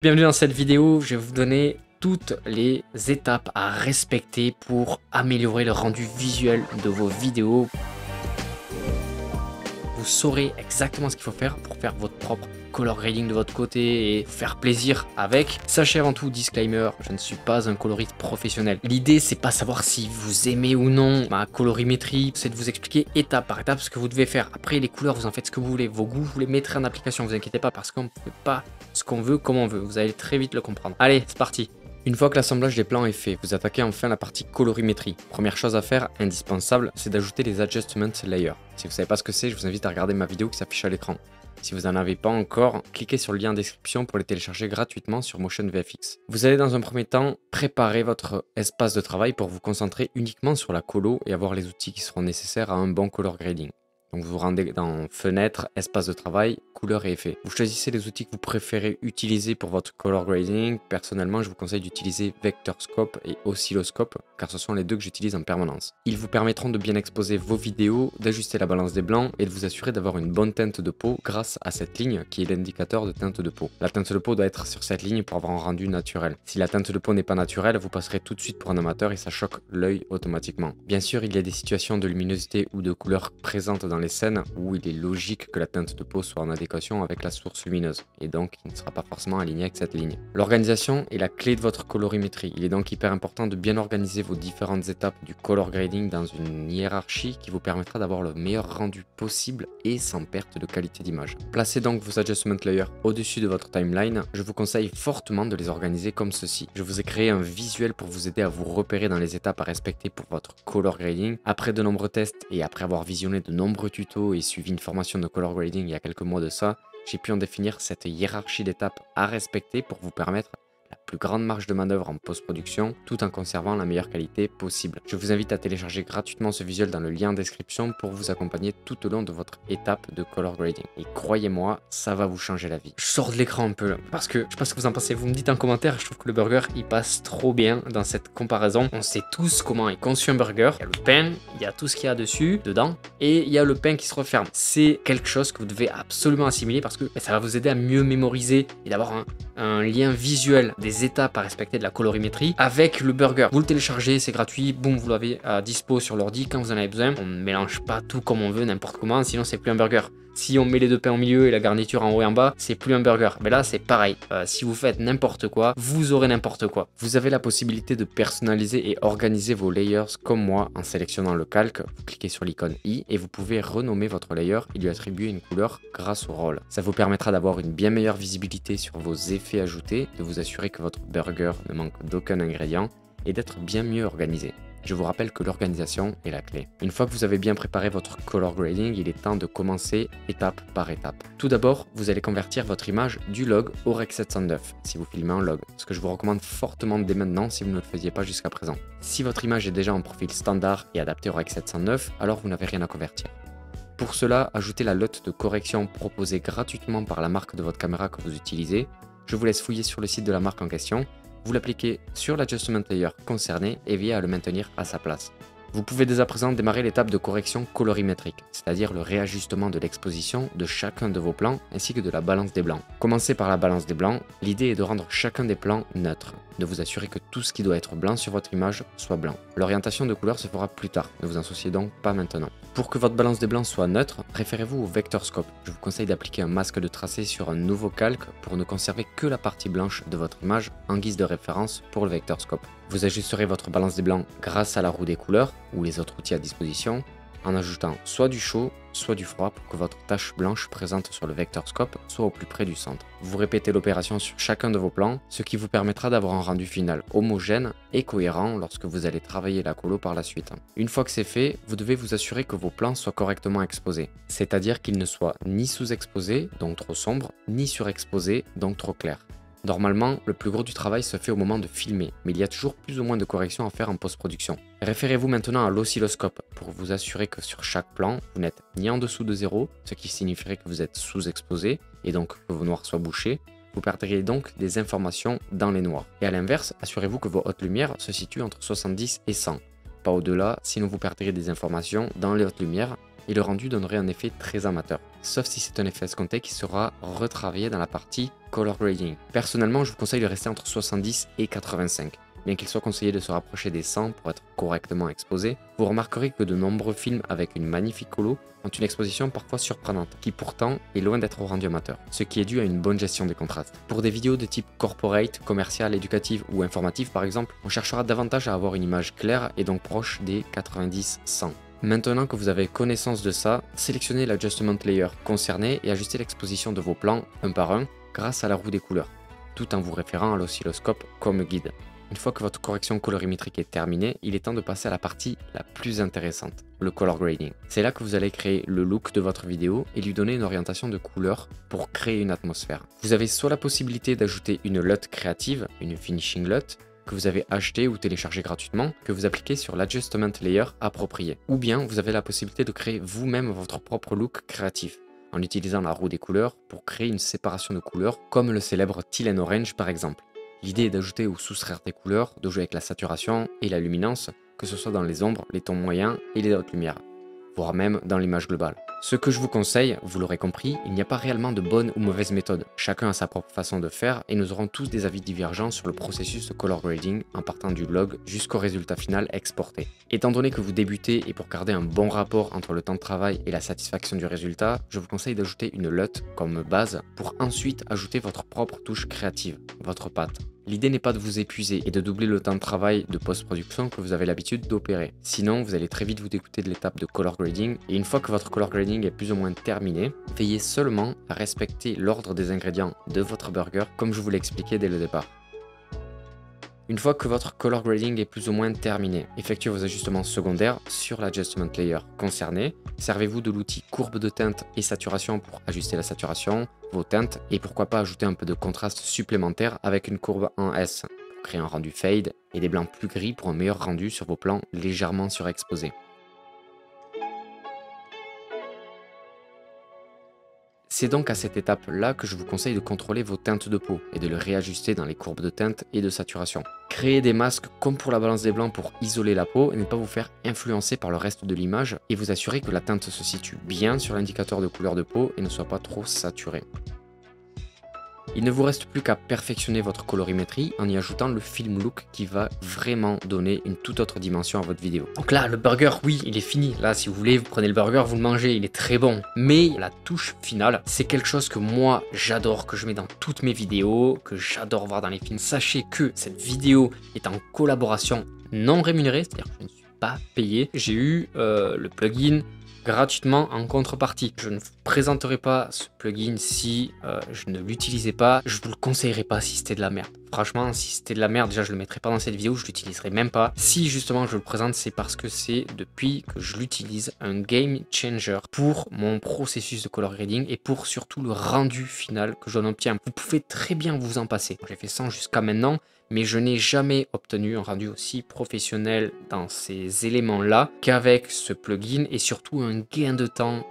Bienvenue dans cette vidéo, je vais vous donner toutes les étapes à respecter pour améliorer le rendu visuel de vos vidéos. Vous saurez exactement ce qu'il faut faire pour faire votre propre color grading de votre côté et vous faire plaisir avec. Sachez avant tout, disclaimer, je ne suis pas un coloriste professionnel. L'idée, c'est pas savoir si vous aimez ou non ma colorimétrie, c'est de vous expliquer étape par étape ce que vous devez faire. Après, les couleurs, vous en faites ce que vous voulez. Vos goûts, vous les mettrez en application, vous inquiétez pas, parce qu'on ne fait pas ce qu'on veut, comme on veut. Vous allez très vite le comprendre. Allez, c'est parti. Une fois que l'assemblage des plans est fait, vous attaquez enfin la partie colorimétrie. Première chose à faire, indispensable, c'est d'ajouter les adjustment layers. Si vous ne savez pas ce que c'est, je vous invite à regarder ma vidéo qui s'affiche à l'écran. Si vous n'en avez pas encore, cliquez sur le lien en description pour les télécharger gratuitement sur Motion VFX. Vous allez dans un premier temps préparer votre espace de travail pour vous concentrer uniquement sur la colo et avoir les outils qui seront nécessaires à un bon color grading. Donc vous vous rendez dans Fenêtre, Espace de travail, Couleurs et effets. Vous choisissez les outils que vous préférez utiliser pour votre color grading. Personnellement, je vous conseille d'utiliser Vector Scope et Oscilloscope, car ce sont les deux que j'utilise en permanence. Ils vous permettront de bien exposer vos vidéos, d'ajuster la balance des blancs et de vous assurer d'avoir une bonne teinte de peau grâce à cette ligne qui est l'indicateur de teinte de peau. La teinte de peau doit être sur cette ligne pour avoir un rendu naturel. Si la teinte de peau n'est pas naturelle, vous passerez tout de suite pour un amateur et ça choque l'œil automatiquement. Bien sûr, il y a des situations de luminosité ou de couleur présentes dans les scènes où il est logique que la teinte de peau soit en adéquation avec la source lumineuse et donc il ne sera pas forcément aligné avec cette ligne. L'organisation est la clé de votre colorimétrie. Il est donc hyper important de bien organiser vos différentes étapes du color grading dans une hiérarchie qui vous permettra d'avoir le meilleur rendu possible et sans perte de qualité d'image. Placez donc vos adjustment layers au-dessus de votre timeline. Je vous conseille fortement de les organiser comme ceci. Je vous ai créé un visuel pour vous aider à vous repérer dans les étapes à respecter pour votre color grading. Après de nombreux tests et après avoir visionné de nombreux tutos et suivi une formation de color grading il y a quelques mois de ça, j'ai pu en définir cette hiérarchie d'étapes à respecter pour vous permettre la plus grande marge de manœuvre en post-production tout en conservant la meilleure qualité possible. Je vous invite à télécharger gratuitement ce visuel dans le lien en description pour vous accompagner tout au long de votre étape de color grading. Et croyez-moi, ça va vous changer la vie. Je sors de l'écran un peu parce que je sais pas ce que vous en pensez, vous me dites en commentaire, je trouve que le burger il passe trop bien dans cette comparaison. On sait tous comment est conçu un burger. Il y a le pain, il y a tout ce qu'il y a dessus, dedans, et il y a le pain qui se referme. C'est quelque chose que vous devez absolument assimiler parce que ça va vous aider à mieux mémoriser et d'avoir un lien visuel des étapes à respecter de la colorimétrie avec le burger. Vous le téléchargez, c'est gratuit, boum, vous l'avez à dispo sur l'ordi quand vous en avez besoin. On ne mélange pas tout comme on veut, n'importe comment, sinon c'est plus un burger. Si on met les deux pains au milieu et la garniture en haut et en bas, c'est plus un burger. Mais là, c'est pareil. Si vous faites n'importe quoi, vous aurez n'importe quoi. Vous avez la possibilité de personnaliser et organiser vos layers comme moi en sélectionnant le calque. Vous cliquez sur l'icône i et vous pouvez renommer votre layer et lui attribuer une couleur grâce au rôle. Ça vous permettra d'avoir une bien meilleure visibilité sur vos effets ajoutés, de vous assurer que votre burger ne manque d'aucun ingrédient et d'être bien mieux organisé. Je vous rappelle que l'organisation est la clé. Une fois que vous avez bien préparé votre color grading, il est temps de commencer étape par étape. Tout d'abord, vous allez convertir votre image du log au Rec 709 si vous filmez en log, ce que je vous recommande fortement dès maintenant si vous ne le faisiez pas jusqu'à présent. Si votre image est déjà en profil standard et adaptée au Rec 709, alors vous n'avez rien à convertir. Pour cela, ajoutez la lotte de correction proposée gratuitement par la marque de votre caméra que vous utilisez. Je vous laisse fouiller sur le site de la marque en question. Vous l'appliquez sur l'adjustment layer concerné et veillez à le maintenir à sa place. Vous pouvez dès à présent démarrer l'étape de correction colorimétrique, c'est-à-dire le réajustement de l'exposition de chacun de vos plans ainsi que de la balance des blancs. Commencez par la balance des blancs, l'idée est de rendre chacun des plans neutre, de vous assurer que tout ce qui doit être blanc sur votre image soit blanc. L'orientation de couleur se fera plus tard, ne vous en souciez donc pas maintenant. Pour que votre balance des blancs soit neutre, référez-vous au Vector Scope. Je vous conseille d'appliquer un masque de tracé sur un nouveau calque pour ne conserver que la partie blanche de votre image en guise de référence pour le Vector Scope. Vous ajusterez votre balance des blancs grâce à la roue des couleurs ou les autres outils à disposition en ajoutant soit du chaud, soit du froid pour que votre tache blanche présente sur le Vector Scope soit au plus près du centre. Vous répétez l'opération sur chacun de vos plans, ce qui vous permettra d'avoir un rendu final homogène et cohérent lorsque vous allez travailler la colo par la suite. Une fois que c'est fait, vous devez vous assurer que vos plans soient correctement exposés, c'est-à-dire qu'ils ne soient ni sous-exposés, donc trop sombres, ni surexposés, donc trop clairs. Normalement, le plus gros du travail se fait au moment de filmer, mais il y a toujours plus ou moins de corrections à faire en post-production. Référez-vous maintenant à l'oscilloscope pour vous assurer que sur chaque plan, vous n'êtes ni en dessous de 0, ce qui signifierait que vous êtes sous-exposé et donc que vos noirs soient bouchés. Vous perdriez donc des informations dans les noirs. Et à l'inverse, assurez-vous que vos hautes lumières se situent entre 70 et 100. Pas au-delà, sinon vous perdriez des informations dans les hautes lumières et le rendu donnerait un effet très amateur. Sauf si c'est un effet escompté qui sera retravaillé dans la partie color grading. Personnellement, je vous conseille de rester entre 70 et 85. Bien qu'il soit conseillé de se rapprocher des 100 pour être correctement exposé, vous remarquerez que de nombreux films avec une magnifique colo ont une exposition parfois surprenante, qui pourtant est loin d'être au rendu amateur, ce qui est dû à une bonne gestion des contrastes. Pour des vidéos de type corporate, commercial, éducative ou informative par exemple, on cherchera davantage à avoir une image claire et donc proche des 90-100. Maintenant que vous avez connaissance de ça, sélectionnez l'adjustment layer concerné et ajustez l'exposition de vos plans un par un grâce à la roue des couleurs, tout en vous référant à l'oscilloscope comme guide. Une fois que votre correction colorimétrique est terminée, il est temps de passer à la partie la plus intéressante, le color grading. C'est là que vous allez créer le look de votre vidéo et lui donner une orientation de couleur pour créer une atmosphère. Vous avez soit la possibilité d'ajouter une LUT créative, une finishing LUT, que vous avez acheté ou téléchargé gratuitement, que vous appliquez sur l'adjustment layer approprié. Ou bien vous avez la possibilité de créer vous-même votre propre look créatif, en utilisant la roue des couleurs pour créer une séparation de couleurs, comme le célèbre Teal and Orange par exemple. L'idée est d'ajouter ou soustraire des couleurs, de jouer avec la saturation et la luminance, que ce soit dans les ombres, les tons moyens et les hautes lumières, voire même dans l'image globale. Ce que je vous conseille, vous l'aurez compris, il n'y a pas réellement de bonne ou mauvaise méthode. Chacun a sa propre façon de faire et nous aurons tous des avis divergents sur le processus de color grading en partant du log jusqu'au résultat final exporté. Étant donné que vous débutez et pour garder un bon rapport entre le temps de travail et la satisfaction du résultat, je vous conseille d'ajouter une LUT comme base pour ensuite ajouter votre propre touche créative, votre patte. L'idée n'est pas de vous épuiser et de doubler le temps de travail de post-production que vous avez l'habitude d'opérer. Sinon, vous allez très vite vous dégoûter de l'étape de color grading et une fois que votre color grading est plus ou moins terminé, veillez seulement à respecter l'ordre des ingrédients de votre burger comme je vous l'ai expliqué dès le départ. Une fois que votre color grading est plus ou moins terminé, effectuez vos ajustements secondaires sur l'adjustment layer concerné. Servez-vous de l'outil courbe de teinte et saturation pour ajuster la saturation, vos teintes et pourquoi pas ajouter un peu de contraste supplémentaire avec une courbe en S pour créer un rendu fade et des blancs plus gris pour un meilleur rendu sur vos plans légèrement surexposés. C'est donc à cette étape-là que je vous conseille de contrôler vos teintes de peau et de les réajuster dans les courbes de teinte et de saturation. Créez des masques comme pour la balance des blancs pour isoler la peau et ne pas vous faire influencer par le reste de l'image et vous assurer que la teinte se situe bien sur l'indicateur de couleur de peau et ne soit pas trop saturée. Il ne vous reste plus qu'à perfectionner votre colorimétrie en y ajoutant le film look qui va vraiment donner une toute autre dimension à votre vidéo. Donc là, le burger, oui, il est fini. Là, si vous voulez, vous prenez le burger, vous le mangez, il est très bon. Mais la touche finale, c'est quelque chose que moi, j'adore, que je mets dans toutes mes vidéos, que j'adore voir dans les films. Sachez que cette vidéo est en collaboration non rémunérée, c'est-à-dire que je ne suis pas payé. J'ai eu le plugin gratuitement en contrepartie. Je ne vous présenterai pas ce plugin si je ne l'utilisais pas. Je vous le conseillerais pas si c'était de la merde. Franchement, si c'était de la merde, déjà je le mettrais pas dans cette vidéo, je l'utiliserai même pas. Si justement je le présente, c'est parce que c'est depuis que je l'utilise un game changer pour mon processus de color grading et pour surtout le rendu final que j'en obtiens. Vous pouvez très bien vous en passer. J'ai fait ça jusqu'à maintenant, mais je n'ai jamais obtenu un rendu aussi professionnel dans ces éléments-là qu'avec ce plugin et surtout un gain de temps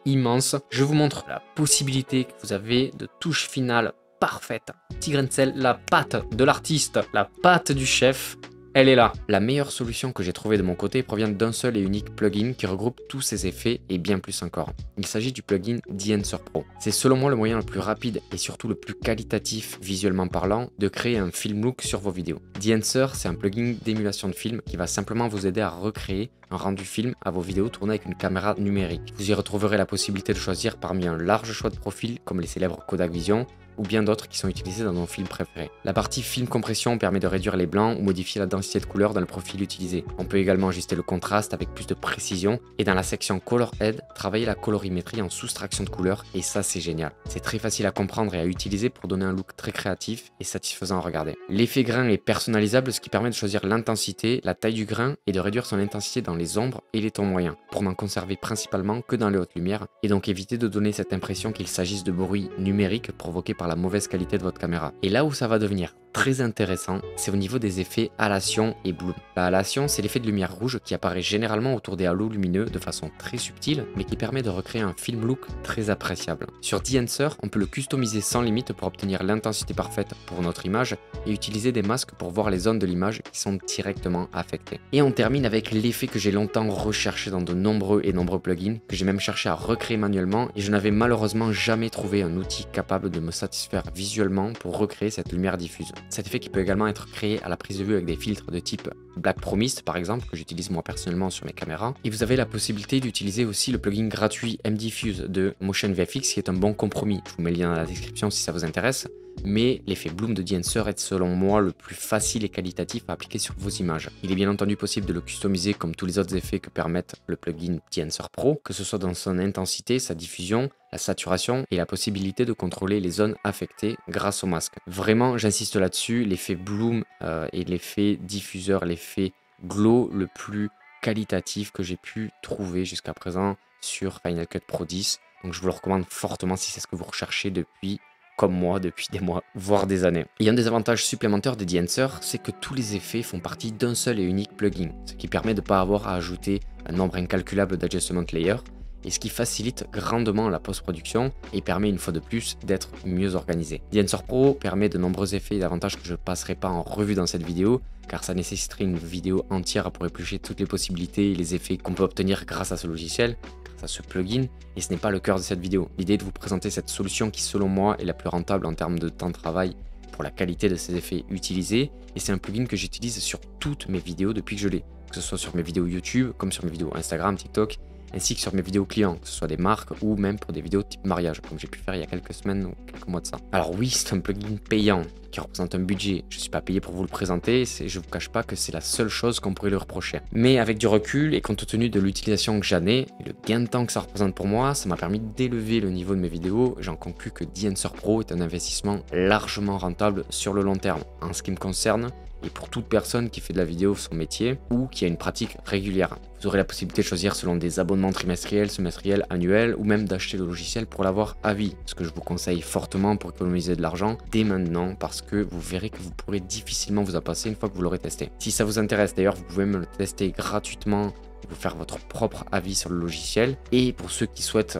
immense. Je vous montre la possibilité que vous avez de touche finale parfaite. Petit grain de sel, la patte de l'artiste, la patte du chef, elle est là. La meilleure solution que j'ai trouvée de mon côté provient d'un seul et unique plugin qui regroupe tous ces effets et bien plus encore. Il s'agit du plugin Enhancer Pro. C'est selon moi le moyen le plus rapide et surtout le plus qualitatif visuellement parlant de créer un film look sur vos vidéos. Enhancer, c'est un plugin d'émulation de film qui va simplement vous aider à recréer un rendu film à vos vidéos tournées avec une caméra numérique. Vous y retrouverez la possibilité de choisir parmi un large choix de profils comme les célèbres Kodak Vision ou bien d'autres qui sont utilisés dans nos films préférés. La partie film compression permet de réduire les blancs ou modifier la densité de couleur dans le profil utilisé. On peut également ajuster le contraste avec plus de précision et dans la section Color Head, travailler la colorimétrie en soustraction de couleurs et ça c'est génial. C'est très facile à comprendre et à utiliser pour donner un look très créatif et satisfaisant à regarder. L'effet grain est personnalisable, ce qui permet de choisir l'intensité, la taille du grain et de réduire son intensité dans les ombres et les tons moyens pour n'en conserver principalement que dans les hautes lumières et donc éviter de donner cette impression qu'il s'agisse de bruit numérique provoqué par la mauvaise qualité de votre caméra. Et là où ça va devenir très intéressant, c'est au niveau des effets halation et bloom. La halation, c'est l'effet de lumière rouge qui apparaît généralement autour des halos lumineux de façon très subtile, mais qui permet de recréer un film look très appréciable. Sur The-Answer, on peut le customiser sans limite pour obtenir l'intensité parfaite pour notre image et utiliser des masques pour voir les zones de l'image qui sont directement affectées. Et on termine avec l'effet que j'ai longtemps recherché dans de nombreux plugins, que j'ai même cherché à recréer manuellement, et je n'avais malheureusement jamais trouvé un outil capable de me satisfaire visuellement pour recréer cette lumière diffuse. Cet effet qui peut également être créé à la prise de vue avec des filtres de type Black Promised par exemple, que j'utilise moi personnellement sur mes caméras. Et vous avez la possibilité d'utiliser aussi le plugin gratuit MDiffuse de Motion VFX qui est un bon compromis. Je vous mets le lien dans la description si ça vous intéresse. Mais l'effet bloom de The-Answer est selon moi le plus facile et qualitatif à appliquer sur vos images. Il est bien entendu possible de le customiser comme tous les autres effets que permettent le plugin The-Answer Pro, que ce soit dans son intensité, sa diffusion, la saturation et la possibilité de contrôler les zones affectées grâce au masque. Vraiment, j'insiste là-dessus, l'effet bloom et l'effet diffuseur, l'effet glow le plus qualitatif que j'ai pu trouver jusqu'à présent sur Final Cut Pro 10. Donc je vous le recommande fortement si c'est ce que vous recherchez depuis comme moi depuis des mois, voire des années. Il y a un des avantages supplémentaires de The-Answer, c'est que tous les effets font partie d'un seul et unique plugin, ce qui permet de ne pas avoir à ajouter un nombre incalculable d'adjustment layers, et ce qui facilite grandement la post-production et permet une fois de plus d'être mieux organisé. The-Answer Pro permet de nombreux effets et d'avantages que je ne passerai pas en revue dans cette vidéo, car ça nécessiterait une vidéo entière pour éplucher toutes les possibilités et les effets qu'on peut obtenir grâce à ce logiciel, à ce plugin, et ce n'est pas le cœur de cette vidéo. L'idée est de vous présenter cette solution qui selon moi est la plus rentable en termes de temps de travail pour la qualité de ces effets utilisés, et c'est un plugin que j'utilise sur toutes mes vidéos depuis que je l'ai, que ce soit sur mes vidéos YouTube, comme sur mes vidéos Instagram, TikTok, ainsi que sur mes vidéos clients, que ce soit des marques ou même pour des vidéos type mariage, comme j'ai pu faire il y a quelques semaines ou quelques mois de ça. Alors oui, c'est un plugin payant qui représente un budget. Je ne suis pas payé pour vous le présenter, je ne vous cache pas que c'est la seule chose qu'on pourrait lui reprocher. Mais avec du recul et compte tenu de l'utilisation que j'en ai et le gain de temps que ça représente pour moi, ça m'a permis d'élever le niveau de mes vidéos. J'en conclus que The-Answer Pro est un investissement largement rentable sur le long terme. En ce qui me concerne, et pour toute personne qui fait de la vidéo son métier ou qui a une pratique régulière. Vous aurez la possibilité de choisir selon des abonnements trimestriels, semestriels, annuels ou même d'acheter le logiciel pour l'avoir à vie. Ce que je vous conseille fortement pour économiser de l'argent dès maintenant parce que vous verrez que vous pourrez difficilement vous en passer une fois que vous l'aurez testé. Si ça vous intéresse d'ailleurs, vous pouvez me le tester gratuitement, vous faire votre propre avis sur le logiciel. Et pour ceux qui souhaitent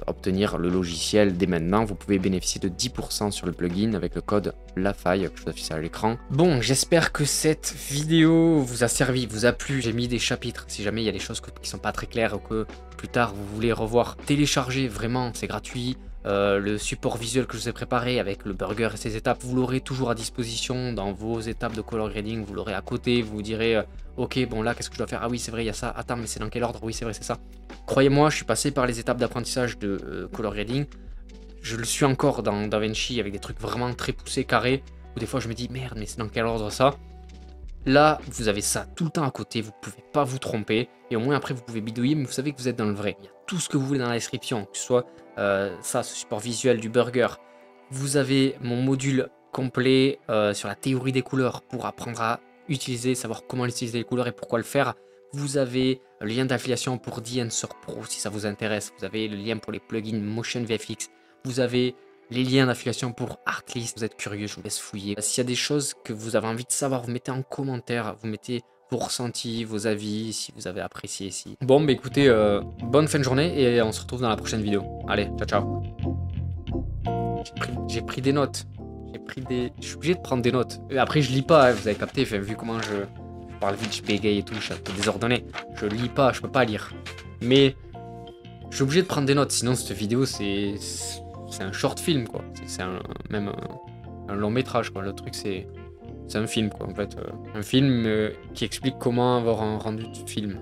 obtenir le logiciel dès maintenant, vous pouvez bénéficier de 10% sur le plugin avec le code LAFAILLE que je vous affiche à l'écran. Bon, j'espère que cette vidéo vous a servi, vous a plu. J'ai mis des chapitres si jamais il y a des choses qui sont pas très claires ou que plus tard vous voulez revoir. Téléchargez, vraiment, c'est gratuit. Le support visuel que je vous ai préparé avec le burger et ses étapes, vous l'aurez toujours à disposition dans vos étapes de color grading, vous l'aurez à côté, vous vous direz ok bon là qu'est-ce que je dois faire, ah oui c'est vrai il y a ça, attends mais c'est dans quel ordre, oui c'est vrai c'est ça. Croyez-moi, je suis passé par les étapes d'apprentissage de color grading, je le suis encore dans DaVinci avec des trucs vraiment très poussés, carrés, où des fois je me dis merde mais c'est dans quel ordre ça. Là, vous avez ça tout le temps à côté, vous ne pouvez pas vous tromper, et au moins après vous pouvez bidouiller, mais vous savez que vous êtes dans le vrai. Il y a tout ce que vous voulez dans la description, que ce soit ça, ce support visuel du burger. Vous avez mon module complet sur la théorie des couleurs pour apprendre à utiliser, savoir comment utiliser les couleurs et pourquoi le faire. Vous avez le lien d'affiliation pour The-Answer Pro si ça vous intéresse. Vous avez le lien pour les plugins Motion VFX. Vous avez les liens d'affiliation pour Artlist. Vous êtes curieux, je vous laisse fouiller. S'il y a des choses que vous avez envie de savoir, vous mettez en commentaire, vous mettez vos ressentis, vos avis, si vous avez apprécié. Si... Bon, bah écoutez, bonne fin de journée et on se retrouve dans la prochaine vidéo. Allez, ciao, ciao. J'ai pris des notes. Je suis obligé de prendre des notes. Et après, je lis pas, hein, vous avez capté, enfin, vu comment je parle vite, je bégaye et tout, je suis un peu désordonné. Je lis pas, je peux pas lire. Mais je suis obligé de prendre des notes, sinon cette vidéo, c'est un short film, quoi. C'est même un long métrage, quoi. Le truc, c'est un film, quoi, en fait. Un film qui explique comment avoir un rendu de film.